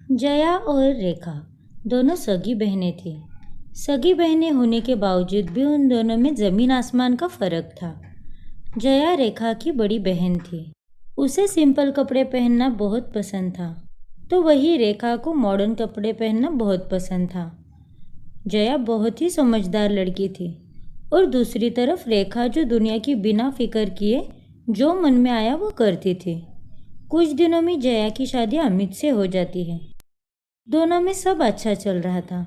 जया और रेखा दोनों सगी बहनें थीं। सगी बहनें होने के बावजूद भी उन दोनों में ज़मीन आसमान का फ़र्क था। जया रेखा की बड़ी बहन थी। उसे सिंपल कपड़े पहनना बहुत पसंद था, तो वही रेखा को मॉडर्न कपड़े पहनना बहुत पसंद था। जया बहुत ही समझदार लड़की थी और दूसरी तरफ रेखा जो दुनिया की बिना फिक्र किए जो मन में आया वो करती थी। कुछ दिनों में जया की शादी अमित से हो जाती है। दोनों में सब अच्छा चल रहा था।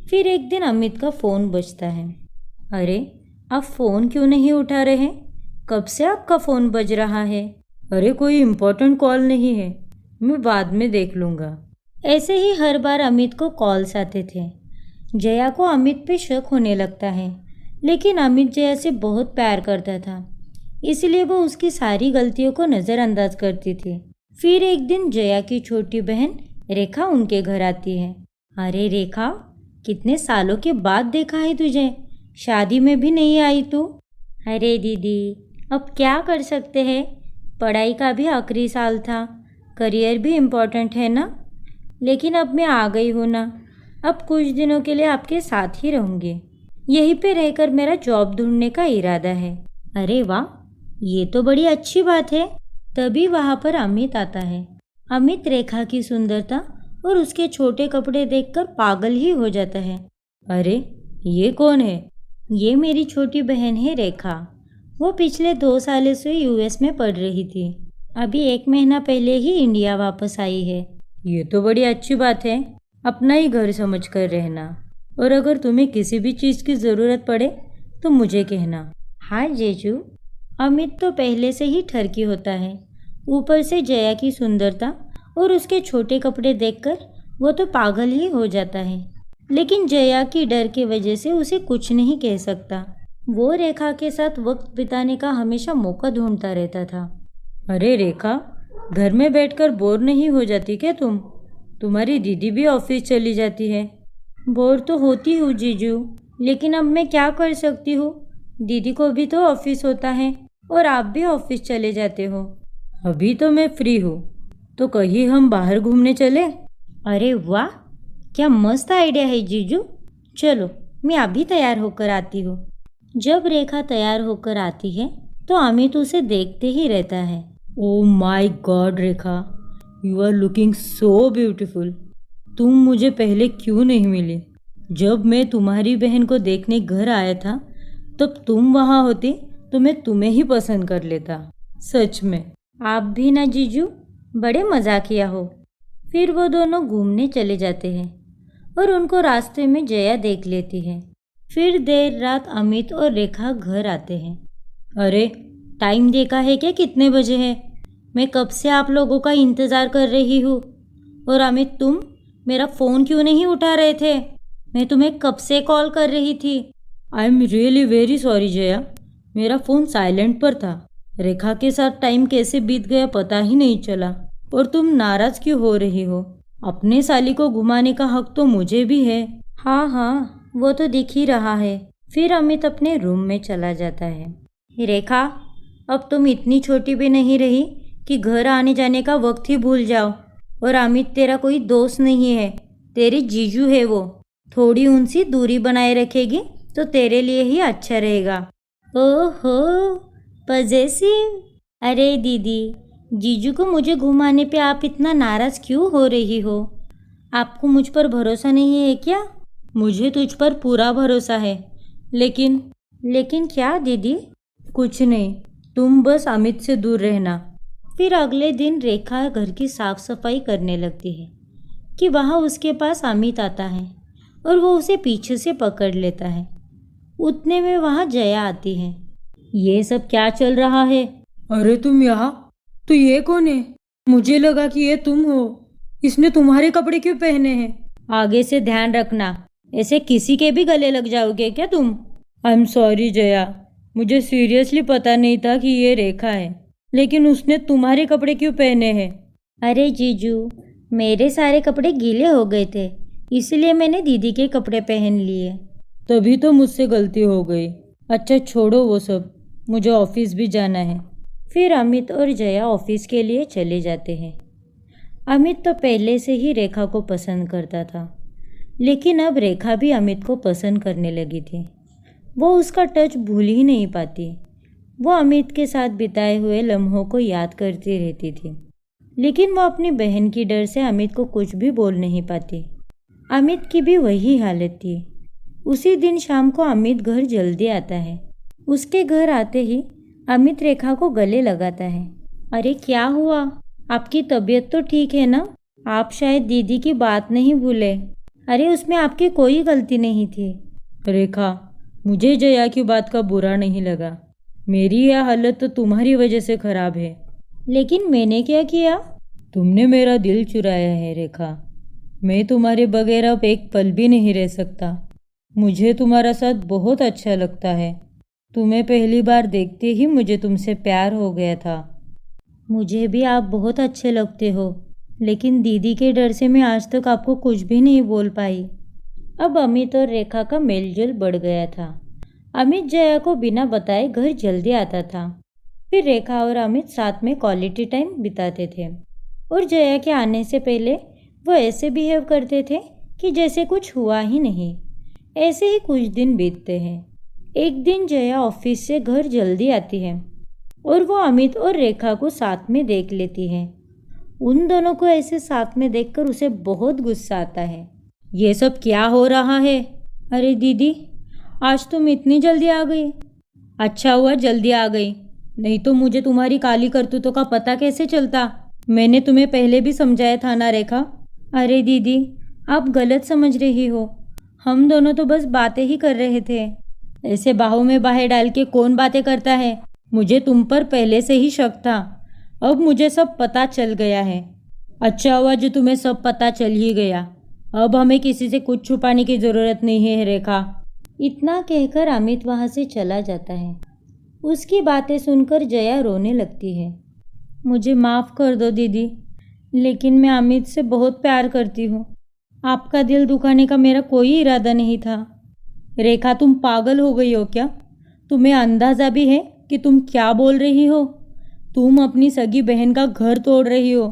फिर एक दिन अमित का फ़ोन बजता है। अरे, आप फ़ोन क्यों नहीं उठा रहे? कब से आपका फ़ोन बज रहा है? अरे, कोई इम्पोर्टेंट कॉल नहीं है, मैं बाद में देख लूँगा। ऐसे ही हर बार अमित को कॉल्स आते थे। जया को अमित पे शक होने लगता है, लेकिन अमित जया से बहुत प्यार करता था, इसलिए वो उसकी सारी गलतियों को नज़रअंदाज करती थी। फिर एक दिन जया की छोटी बहन रेखा उनके घर आती है। अरे रेखा, कितने सालों के बाद देखा है तुझे, शादी में भी नहीं आई तू। अरे दीदी, अब क्या कर सकते हैं, पढ़ाई का भी आखिरी साल था, करियर भी इम्पोर्टेंट है ना। लेकिन अब मैं आ गई हूँ ना, अब कुछ दिनों के लिए आपके साथ ही रहूँगी। यहीं पे रहकर मेरा जॉब ढूंढने का इरादा है। अरे वाह, ये तो बड़ी अच्छी बात है। तभी वहाँ पर अमित आता है। अमित रेखा की सुंदरता और उसके छोटे कपड़े देखकर पागल ही हो जाता है। अरे, ये कौन है? ये मेरी छोटी बहन है रेखा। वो पिछले 2 सालों से यूएस में पढ़ रही थी। अभी 1 महीना पहले ही इंडिया वापस आई है। ये तो बड़ी अच्छी बात है। अपना ही घर समझ कर रहना, और अगर तुम्हें किसी भी चीज़ की ज़रूरत पड़े तो मुझे कहना। हाँ जीजू। अमित तो पहले से ही ठरकी होता है, ऊपर से जया की सुंदरता और उसके छोटे कपड़े देखकर वो तो पागल ही हो जाता है। लेकिन जया की डर की वजह से उसे कुछ नहीं कह सकता। वो रेखा के साथ वक्त बिताने का हमेशा मौका ढूंढता रहता था। अरे रेखा, घर में बैठकर बोर नहीं हो जाती क्या तुम? तुम्हारी दीदी भी ऑफिस चली जाती है। बोर तो होती हूँ जीजू, लेकिन अब मैं क्या कर सकती हूँ, दीदी को भी तो ऑफिस होता है और आप भी ऑफिस चले जाते हो। अभी तो मैं फ्री हूँ, तो कहीं हम बाहर घूमने चले? अरे वाह, क्या मस्त आइडिया है जीजू। चलो, मैं अभी तैयार होकर आती हूँ। जब रेखा तैयार होकर आती है तो अमित उसे देखते ही रहता है। Oh my God Rekha, you are looking so beautiful. तुम मुझे पहले क्यों नहीं मिली? जब मैं तुम्हारी बहन को देखने घर आया था तब तुम वहाँ होती तो मैं तुम्हें ही पसंद कर लेता। सच में। आप भी ना जीजू, बड़े मजाकिया हो। फिर वो दोनों घूमने चले जाते हैं और उनको रास्ते में जया देख लेती है। फिर देर रात अमित और रेखा घर आते हैं। अरे, टाइम देखा है क्या कितने बजे हैं? मैं कब से आप लोगों का इंतज़ार कर रही हूँ। और अमित, तुम मेरा फ़ोन क्यों नहीं उठा रहे थे? मैं तुम्हें कब से कॉल कर रही थी। I am really very sorry Jaya, मेरा फ़ोन साइलेंट पर था। रेखा के साथ टाइम कैसे बीत गया पता ही नहीं चला। और तुम नाराज़ क्यों हो रही हो? अपने साली को घुमाने का हक तो मुझे भी है। हाँ हाँ, वो तो दिख ही रहा है। फिर अमित अपने रूम में चला जाता है। रेखा, अब तुम इतनी छोटी भी नहीं रही कि घर आने जाने का वक्त ही भूल जाओ। और अमित तेरा कोई दोस्त नहीं है, तेरे जीजू है वो। थोड़ी उनसे दूरी बनाए रखेगी तो तेरे लिए ही अच्छा रहेगा। ओहो, पजेसिव। अरे दीदी, जीजू को मुझे घुमाने पे आप इतना नाराज़ क्यों हो रही हो? आपको मुझ पर भरोसा नहीं है क्या? मुझे तुझ पर पूरा भरोसा है, लेकिन क्या दीदी? कुछ नहीं, तुम बस अमित से दूर रहना। फिर अगले दिन रेखा घर की साफ सफाई करने लगती है कि वहाँ उसके पास अमित आता है और वो उसे पीछे से पकड़ लेता है। उतने में वहाँ जया आती है। ये सब क्या चल रहा है? अरे तुम यहाँ, तो ये कौन है? मुझे लगा कि ये तुम हो। इसने तुम्हारे कपड़े क्यों पहने हैं? आगे से ध्यान रखना, ऐसे किसी के भी गले लग जाओगे क्या तुम? आई एम सॉरी जया, मुझे सीरियसली पता नहीं था कि ये रेखा है, लेकिन उसने तुम्हारे कपड़े क्यों पहने हैं? अरे जीजू, मेरे सारे कपड़े गीले हो गए थे, इसलिए मैंने दीदी के कपड़े पहन लिए। तभी तो मुझसे गलती हो गई। अच्छा छोड़ो वो सब, मुझे ऑफिस भी जाना है। फिर अमित और जया ऑफिस के लिए चले जाते हैं। अमित तो पहले से ही रेखा को पसंद करता था, लेकिन अब रेखा भी अमित को पसंद करने लगी थी। वो उसका टच भूल ही नहीं पाती। वो अमित के साथ बिताए हुए लम्हों को याद करती रहती थी, लेकिन वो अपनी बहन की डर से अमित को कुछ भी बोल नहीं पाती। अमित की भी वही हालत थी। उसी दिन शाम को अमित घर जल्दी आता है। उसके घर आते ही अमित रेखा को गले लगाता है। अरे क्या हुआ? आपकी तबीयत तो ठीक है ना? आप शायद दीदी की बात नहीं भूले। अरे उसमें आपकी कोई गलती नहीं थी। रेखा, मुझे जया की बात का बुरा नहीं लगा। मेरी यह हालत तो तुम्हारी वजह से खराब है। लेकिन मैंने क्या किया? तुमने मेरा दिल चुराया है रेखा। मैं तुम्हारे बगैर अब एक पल भी नहीं रह सकता। मुझे तुम्हारा साथ बहुत अच्छा लगता है। तुम्हें पहली बार देखते ही मुझे तुमसे प्यार हो गया था। मुझे भी आप बहुत अच्छे लगते हो, लेकिन दीदी के डर से मैं आज तक आपको कुछ भी नहीं बोल पाई। अब अमित और रेखा का मेलजोल बढ़ गया था। अमित जया को बिना बताए घर जल्दी आता था। फिर रेखा और अमित साथ में क्वालिटी टाइम बिताते थे और जया के आने से पहले वो ऐसे बिहेव करते थे कि जैसे कुछ हुआ ही नहीं। ऐसे ही कुछ दिन बीतते हैं। एक दिन जया ऑफिस से घर जल्दी आती है और वो अमित और रेखा को साथ में देख लेती है। उन दोनों को ऐसे साथ में देखकर उसे बहुत गुस्सा आता है। ये सब क्या हो रहा है? अरे दीदी, आज तुम इतनी जल्दी आ गई। अच्छा हुआ जल्दी आ गई, नहीं तो मुझे तुम्हारी काली करतूतों का पता कैसे चलता। मैंने तुम्हें पहले भी समझाया था ना रेखा। अरे दीदी, आप गलत समझ रही हो। हम दोनों तो बस बातें ही कर रहे थे। ऐसे बाहों में बाहें डाल के कौन बातें करता है? मुझे तुम पर पहले से ही शक था। अब मुझे सब पता चल गया है। अच्छा हुआ जो तुम्हें सब पता चल ही गया। अब हमें किसी से कुछ छुपाने की ज़रूरत नहीं है रेखा। इतना कहकर अमित वहाँ से चला जाता है। उसकी बातें सुनकर जया रोने लगती है। मुझे माफ़ कर दो दीदी, लेकिन मैं अमित से बहुत प्यार करती हूँ। आपका दिल दुखाने का मेरा कोई इरादा नहीं था। रेखा, तुम पागल हो गई हो क्या? तुम्हें अंदाज़ा भी है कि तुम क्या बोल रही हो? तुम अपनी सगी बहन का घर तोड़ रही हो।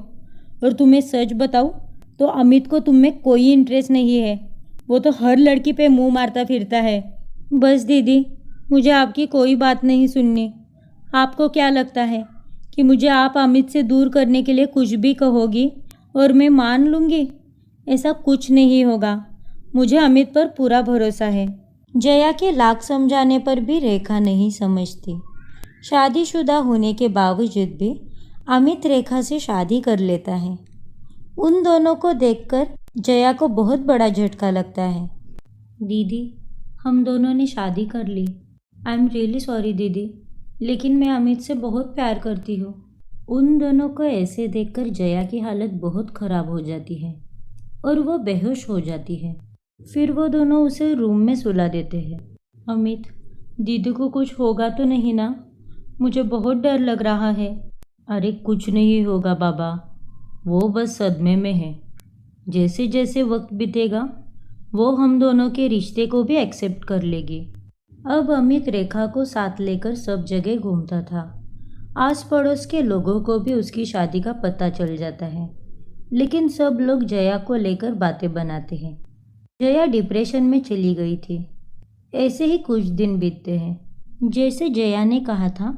और तुम्हें सच बताऊँ तो अमित को तुम में कोई इंटरेस्ट नहीं है। वो तो हर लड़की पे मुंह मारता फिरता है। बस दीदी, मुझे आपकी कोई बात नहीं सुननी। आपको क्या लगता है कि मुझे आप अमित से दूर करने के लिए कुछ भी कहोगी और मैं मान लूँगी? ऐसा कुछ नहीं होगा। मुझे अमित पर पूरा भरोसा है। जया के लाख समझाने पर भी रेखा नहीं समझती। शादीशुदा होने के बावजूद भी अमित रेखा से शादी कर लेता है। उन दोनों को देखकर जया को बहुत बड़ा झटका लगता है। दीदी, हम दोनों ने शादी कर ली। आई एम रियली सॉरी दीदी, लेकिन मैं अमित से बहुत प्यार करती हूँ। उन दोनों को ऐसे देखकर जया की हालत बहुत ख़राब हो जाती है और वो बेहोश हो जाती है। फिर वो दोनों उसे रूम में सुला देते हैं। अमित, दीदी को कुछ होगा तो नहीं ना? मुझे बहुत डर लग रहा है। अरे कुछ नहीं होगा बाबा, वो बस सदमे में है। जैसे जैसे वक्त बीतेगा वो हम दोनों के रिश्ते को भी एक्सेप्ट कर लेगी। अब अमित रेखा को साथ लेकर सब जगह घूमता था। आस पड़ोस के लोगों को भी उसकी शादी का पता चल जाता है, लेकिन सब लोग जया को लेकर बातें बनाते हैं। जया डिप्रेशन में चली गई थी। ऐसे ही कुछ दिन बीतते हैं। जैसे जया ने कहा था,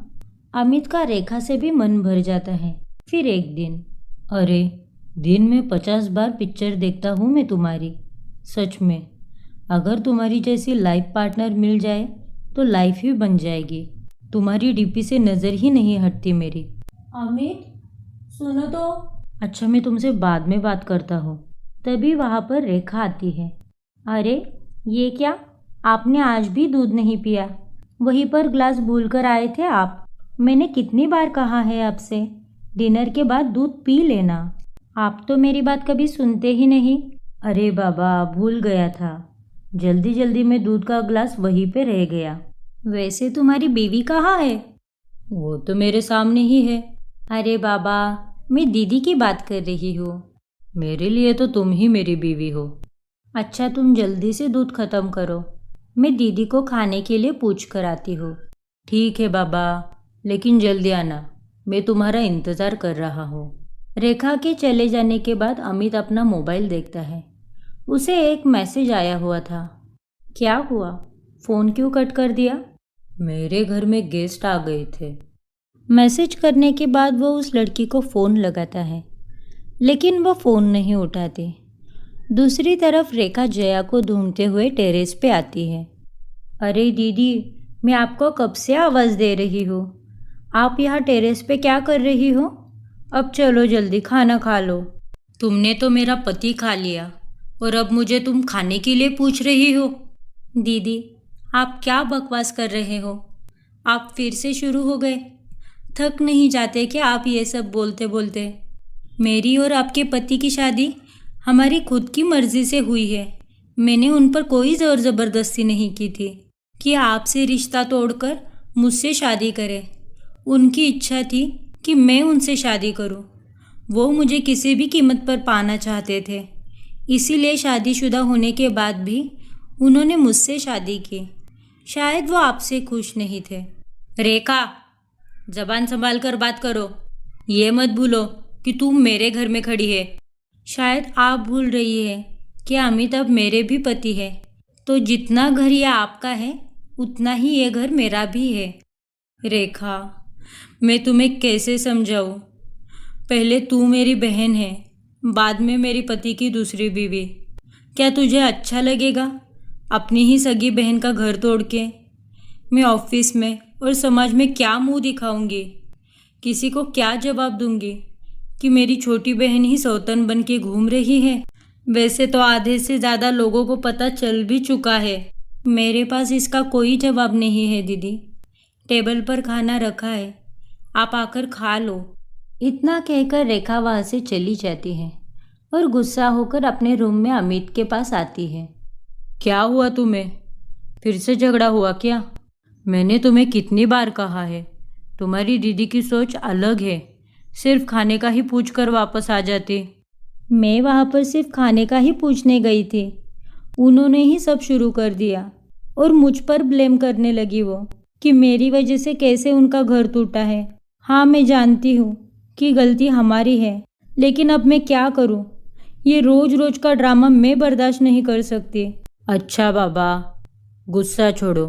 अमित का रेखा से भी मन भर जाता है। फिर एक दिन, अरे दिन में 50 बार पिक्चर देखता हूँ मैं तुम्हारी। सच में, अगर तुम्हारी जैसी लाइफ पार्टनर मिल जाए तो लाइफ ही बन जाएगी। तुम्हारी डीपी से नज़र ही नहीं हटती मेरी। अमित, सुनो तो। अच्छा, मैं तुमसे बाद में बात करता हूँ। तभी वहाँ पर रेखा आती है। अरे ये क्या, आपने आज भी दूध नहीं पिया? वहीं पर ग्लास भूल कर आए थे आप। मैंने कितनी बार कहा है आपसे, डिनर के बाद दूध पी लेना। आप तो मेरी बात कभी सुनते ही नहीं। अरे बाबा, भूल गया था। जल्दी जल्दी में दूध का ग्लास वहीं पे रह गया। वैसे तुम्हारी बीवी कहाँ है? वो तो मेरे सामने ही है। अरे बाबा, मैं दीदी की बात कर रही हूँ। मेरे लिए तो तुम ही मेरी बीवी हो। अच्छा, तुम जल्दी से दूध खत्म करो, मैं दीदी को खाने के लिए पूछ कर आती हूँ। ठीक है बाबा, लेकिन जल्दी आना, मैं तुम्हारा इंतज़ार कर रहा हूँ। रेखा के चले जाने के बाद अमित अपना मोबाइल देखता है। उसे एक मैसेज आया हुआ था। क्या हुआ? फ़ोन क्यों कट कर दिया? मेरे घर में गेस्ट आ गए थे। मैसेज करने के बाद वो उस लड़की को फ़ोन लगाता है, लेकिन वो फ़ोन नहीं उठाती। दूसरी तरफ रेखा जया को ढूंढते हुए टेरेस पे आती है। अरे दीदी, मैं आपको कब से आवाज़ दे रही हूँ। आप यहाँ टेरेस पे क्या कर रही हो? अब चलो जल्दी खाना खा लो। तुमने तो मेरा पति खा लिया और अब मुझे तुम खाने के लिए पूछ रही हो? दीदी, आप क्या बकवास कर रहे हो? आप फिर से शुरू हो गए। थक नहीं जाते क्या आप ये सब बोलते बोलते? मेरी और आपके पति की शादी हमारी खुद की मर्जी से हुई है। मैंने उन पर कोई ज़ोर ज़बरदस्ती नहीं की थी कि आपसे रिश्ता तोड़कर मुझसे शादी करें। उनकी इच्छा थी कि मैं उनसे शादी करूं। वो मुझे किसी भी कीमत पर पाना चाहते थे, इसीलिए शादीशुदा होने के बाद भी उन्होंने मुझसे शादी की। शायद वो आपसे खुश नहीं थे। रेखा, जबान संभाल कर बात करो। ये मत भूलो कि तुम मेरे घर में खड़ी है। शायद आप भूल रही है कि अमित अब मेरे भी पति है, तो जितना घर ये आपका है उतना ही ये घर मेरा भी है। रेखा, मैं तुम्हें कैसे समझाऊं? पहले तू मेरी बहन है, बाद में मेरी पति की दूसरी बीवी। क्या तुझे अच्छा लगेगा अपनी ही सगी बहन का घर तोड़ के? मैं ऑफिस में और समाज में क्या मुंह दिखाऊंगी? किसी को क्या जवाब दूंगी कि मेरी छोटी बहन ही सौतन बन के घूम रही है? वैसे तो आधे से ज़्यादा लोगों को पता चल भी चुका है। मेरे पास इसका कोई जवाब नहीं है दीदी। टेबल पर खाना रखा है, आप आकर खा लो। इतना कहकर रेखा वहाँ से चली जाती है और गुस्सा होकर अपने रूम में अमित के पास आती है। क्या हुआ तुम्हें? फिर से झगड़ा हुआ क्या? मैंने तुम्हें कितनी बार कहा है, तुम्हारी दीदी की सोच अलग है। सिर्फ खाने का ही पूछ कर वापस आ जाती। मैं वहाँ पर सिर्फ खाने का ही पूछने गई थी। उन्होंने ही सब शुरू कर दिया और मुझ पर ब्लेम करने लगी वो कि मेरी वजह से कैसे उनका घर टूटा है। हाँ, मैं जानती हूँ कि गलती हमारी है, लेकिन अब मैं क्या करूँ? ये रोज रोज का ड्रामा मैं बर्दाश्त नहीं कर सकती। अच्छा बाबा, गुस्सा छोड़ो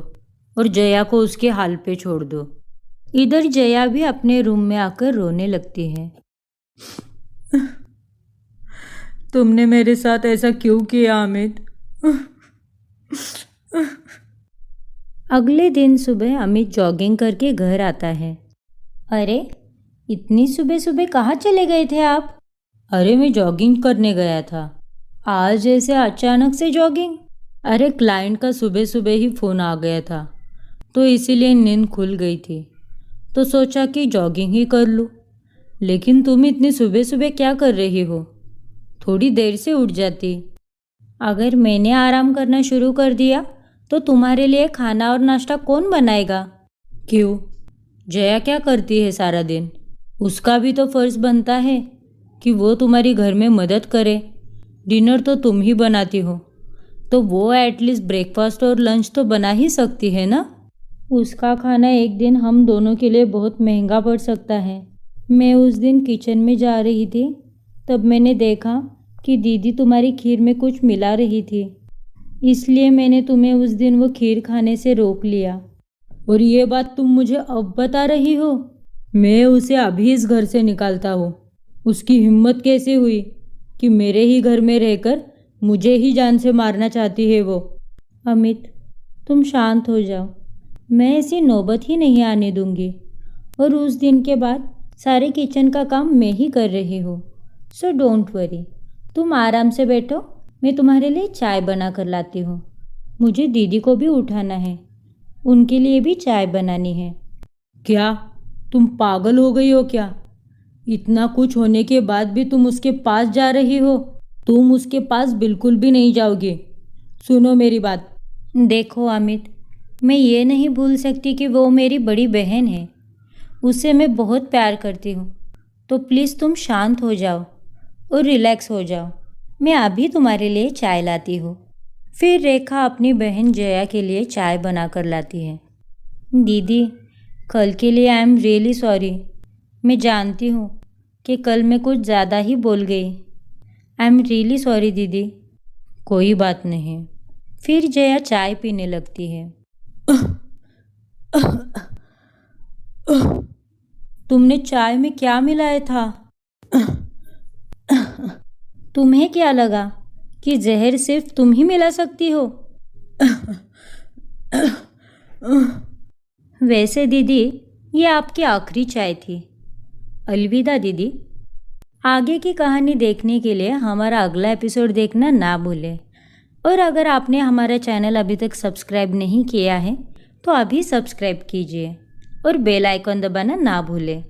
और जया को उसके हाल पे छोड़ दो। इधर जया भी अपने रूम में आकर रोने लगती है। तुमने मेरे साथ ऐसा क्यों किया अमित? अगले दिन सुबह अमित जॉगिंग करके घर आता है। अरे, इतनी सुबह सुबह कहाँ चले गए थे आप? अरे, मैं जॉगिंग करने गया था। आज ऐसे अचानक से जॉगिंग? अरे, क्लाइंट का सुबह सुबह ही फ़ोन आ गया था, तो इसीलिए नींद खुल गई थी, तो सोचा कि जॉगिंग ही कर लूँ। लेकिन तुम इतनी सुबह सुबह क्या कर रही हो? थोड़ी देर से उठ जाती। अगर मैंने आराम करना शुरू कर दिया तो तुम्हारे लिए खाना और नाश्ता कौन बनाएगा? क्यों, जया क्या करती है सारा दिन? उसका भी तो फर्ज बनता है कि वो तुम्हारी घर में मदद करे। डिनर तो तुम ही बनाती हो, तो वो एटलीस्ट ब्रेकफास्ट और लंच तो बना ही सकती है ना? उसका खाना एक दिन हम दोनों के लिए बहुत महंगा पड़ सकता है। मैं उस दिन किचन में जा रही थी, तब मैंने देखा कि दीदी तुम्हारी खीर में कुछ मिला रही थी, इसलिए मैंने तुम्हें उस दिन वो खीर खाने से रोक लिया। और ये बात तुम मुझे अब बता रही हो? मैं उसे अभी इस घर से निकालता हूँ। उसकी हिम्मत कैसे हुई कि मेरे ही घर में रहकर मुझे ही जान से मारना चाहती है वो? अमित, तुम शांत हो जाओ। मैं ऐसी नौबत ही नहीं आने दूंगी। और उस दिन के बाद सारे किचन का काम मैं ही कर रही हूँ, सो डोंट वरी। तुम आराम से बैठो, मैं तुम्हारे लिए चाय बना कर लाती हूँ। मुझे दीदी को भी उठाना है, उनके लिए भी चाय बनानी है। क्या तुम पागल हो गई हो क्या? इतना कुछ होने के बाद भी तुम उसके पास जा रही हो? तुम उसके पास बिल्कुल भी नहीं जाओगी। सुनो मेरी बात। देखो अमित, मैं ये नहीं भूल सकती कि वो मेरी बड़ी बहन है। उससे मैं बहुत प्यार करती हूँ, तो प्लीज़ तुम शांत हो जाओ और रिलैक्स हो जाओ। मैं अभी तुम्हारे लिए चाय लाती हूँ। फिर रेखा अपनी बहन जया के लिए चाय बना कर लाती है। दीदी, कल के लिए आई एम रियली सॉरी। मैं जानती हूँ कि कल मैं कुछ ज़्यादा ही बोल गई। आई एम रियली सॉरी दीदी। कोई बात नहीं। फिर जया चाय पीने लगती है। तुमने चाय में क्या मिलाया था? तुम्हें क्या लगा कि जहर सिर्फ तुम ही मिला सकती हो? वैसे दीदी, ये आपकी आखिरी चाय थी। अलविदा दीदी। आगे की कहानी देखने के लिए हमारा अगला एपिसोड देखना ना भूलें। और अगर आपने हमारा चैनल अभी तक सब्सक्राइब नहीं किया है तो अभी सब्सक्राइब कीजिए और बेल आइकॉन दबाना ना भूलें।